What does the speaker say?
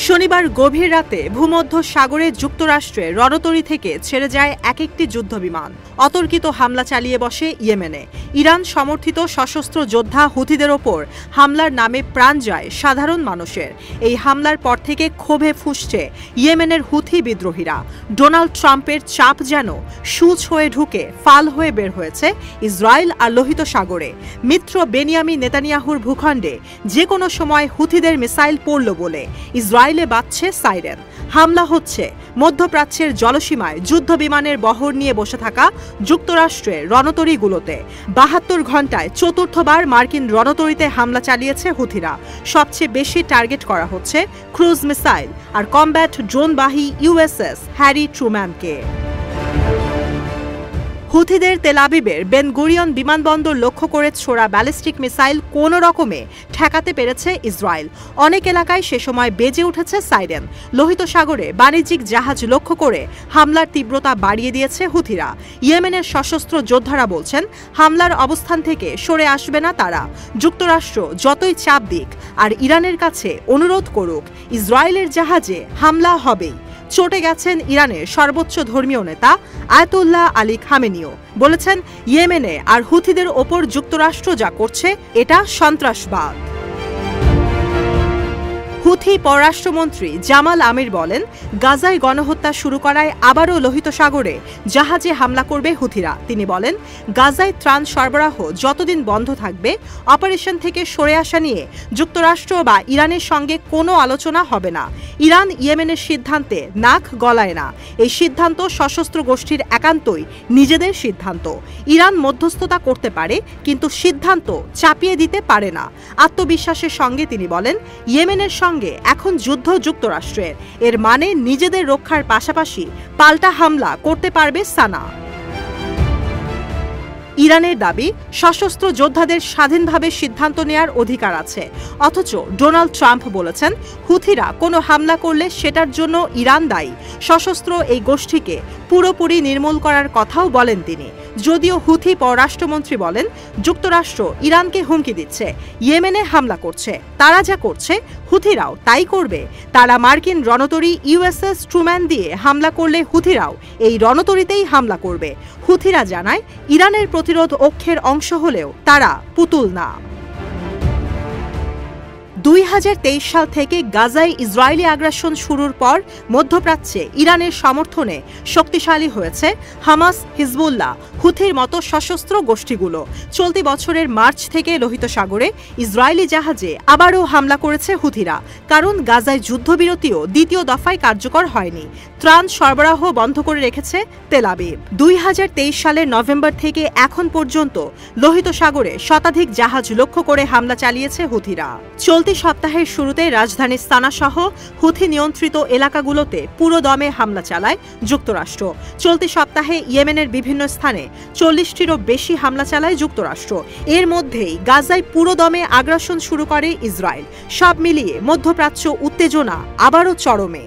শনিবার গভীর রাতে ভূমধ্য সাগরে যুক্তরাষ্ট্রের রণতরী থেকে ছেড়ে যায় এক একটি যুদ্ধবিমান। অতর্কিত হামলা চালিয়ে বসে ইয়েমেনে। ইরান সমর্থিত সশস্ত্র যোদ্ধা হুথিদের ওপর হামলার নামে প্রাণ যায় সাধারণ মানুষের। এই হামলার পর থেকে ক্ষোভে ফুঁসছে ইয়েমেনের হুথি বিদ্রোহীরা। ডোনাল্ড ট্রাম্পের চাপ যেন সূচ হয়ে ঢুকে ফাল হয়ে বের হয়েছে ইসরায়েল আর লোহিত সাগরে। মিত্র বেনিয়ামিন নেতানিয়াহুর ভূখণ্ডে যে কোনো সময় হুথিদের মিসাইল পড়ল বলে ইসরায়েলে বাজছে সাইরেন। হামলা হচ্ছে মধ্যপ্রাচ্যের জলসীমায় যুদ্ধ বিমানের বহর নিয়ে বসে থাকা যুক্তরাষ্ট্রের রণতরীগুলোতে। ৭২ ঘণ্টায় চতুর্থবার মার্কিন রণতরীতে হামলা চালিয়েছে হুথিরা। সবচেয়ে বেশি টার্গেট করা হচ্ছে ক্রুজ মিসাইল আর কমব্যাট ড্রোনবাহী ইউএসএস হ্যারি ট্রুম্যানকে। হুথিদের তেল আবিবের বেন গুরিয়ন বিমানবন্দর লক্ষ্য করে ছোড়া ব্যালিস্টিক মিসাইল কোনো রকমে ঠেকাতে পেরেছে ইসরায়েল। অনেক এলাকায় সে সময় বেজে উঠেছে সাইরেন। লোহিত সাগরে বাণিজ্যিক জাহাজ লক্ষ্য করে হামলার তীব্রতা বাড়িয়ে দিয়েছে হুথিরা। ইয়েমেনের সশস্ত্র যোদ্ধারা বলছেন, হামলার অবস্থান থেকে সরে আসবে না তারা। যুক্তরাষ্ট্র যতই চাপ দিক আর ইরানের কাছে অনুরোধ করুক, ইসরায়েলের জাহাজে হামলা হবেই। চটে গেছেন ইরানের সর্বোচ্চ ধর্মীয় নেতা আয়াতুল্লাহ আলী খামেনিও। বলেছেন, ইয়েমেনে আর হুথিদের ওপর যুক্তরাষ্ট্র যা করছে এটা সন্ত্রাসবাদ। হুথি পররাষ্ট্রমন্ত্রী জামাল আমির বলেন, গাজায় গণহত্যা শুরু করায় আবারও লোহিত সাগরে জাহাজে হামলা করবে হুথিরা। তিনি বলেন, গাজায় ত্রাণ সরবরাহ যতদিন বন্ধ থাকবে, অপারেশন থেকে সরে আসা নিয়ে যুক্তরাষ্ট্র বা ইরানের সঙ্গে কোনো আলোচনা হবে না। ইরান ইয়েমেনের সিদ্ধান্তে নাক গলায় না। এই সিদ্ধান্ত সশস্ত্র গোষ্ঠীর একান্তই নিজেদের সিদ্ধান্ত। ইরান মধ্যস্থতা করতে পারে, কিন্তু সিদ্ধান্ত চাপিয়ে দিতে পারে না। আত্মবিশ্বাসের সঙ্গে তিনি বলেন, ইয়েমেনের সঙ্গে এখন যুদ্ধ যুক্তরাষ্ট্রের। এর মানে নিজেদের রক্ষার পাশাপাশি পাল্টা হামলা করতে পারবে সানা। ইরানের দাবি, সশস্ত্র যোদ্ধাদের স্বাধীনভাবে সিদ্ধান্ত নেয়ার অধিকার আছে। অথচ ডোনাল্ড ট্রাম্প বলেছেন, হুথিরা কোনো হামলা করলে সেটার জন্য ইরান দায়ী। সশস্ত্র এই গোষ্ঠীকে পুরোপুরি নির্মূল করার কথাও বলেন তিনি। যদিও হুথি পররাষ্ট্রমন্ত্রী বলেন, যুক্তরাষ্ট্র ইরানকে হুমকি দিচ্ছে, ইয়েমেনে হামলা করছে। তারা যা করছে হুথিরাও তাই করবে। তারা মার্কিন রণতরী ইউএসএস ট্রুম্যান দিয়ে হামলা করলে হুথিরাও এই রণতরীতেই হামলা করবে। হুথিরা জানায়, ইরানের প্রতিরোধ অক্ষের অংশ হলেও তারা পুতুল না। ২০২৩ সাল থেকে গাজায় ইসরায়েলি আগ্রাসন শুরুর পর মধ্যপ্রাচ্যে ইরানের সমর্থনে শক্তিশালী হয়েছে হামাস, হিজবুল্লাহ, হুথির মতো সশস্ত্র গোষ্ঠীগুলো। চলতি বছরের মার্চ থেকে লোহিত সাগরে ইসরায়েলি জাহাজে আবারও হামলা করেছে হুথিরা। কারণ গাজায় যুদ্ধবিরতিও দ্বিতীয় দফায় কার্যকর হয়নি। ত্রাণ সরবরাহ বন্ধ করে রেখেছে তেল আবিব। ২০২৩ সালের নভেম্বর থেকে এখন পর্যন্ত লোহিত সাগরে শতাধিক জাহাজ লক্ষ্য করে হামলা চালিয়েছে হুথিরা। চলতি সপ্তাহের শুরুতে রাজধানী সানা সহ হুথি নিয়ন্ত্রিত এলাকাগুলোতে পুরো দমে হামলা চালায় যুক্তরাষ্ট্র। চলতি সপ্তাহে ইয়েমেনের বিভিন্ন স্থানে ৪০টিরও বেশি হামলা চালায় যুক্তরাষ্ট্র। এর মধ্যেই গাজায় পুরো দমে আগ্রাসন শুরু করে ইসরায়েল। সব মিলিয়ে মধ্যপ্রাচ্য উত্তেজনা আবারও চরমে।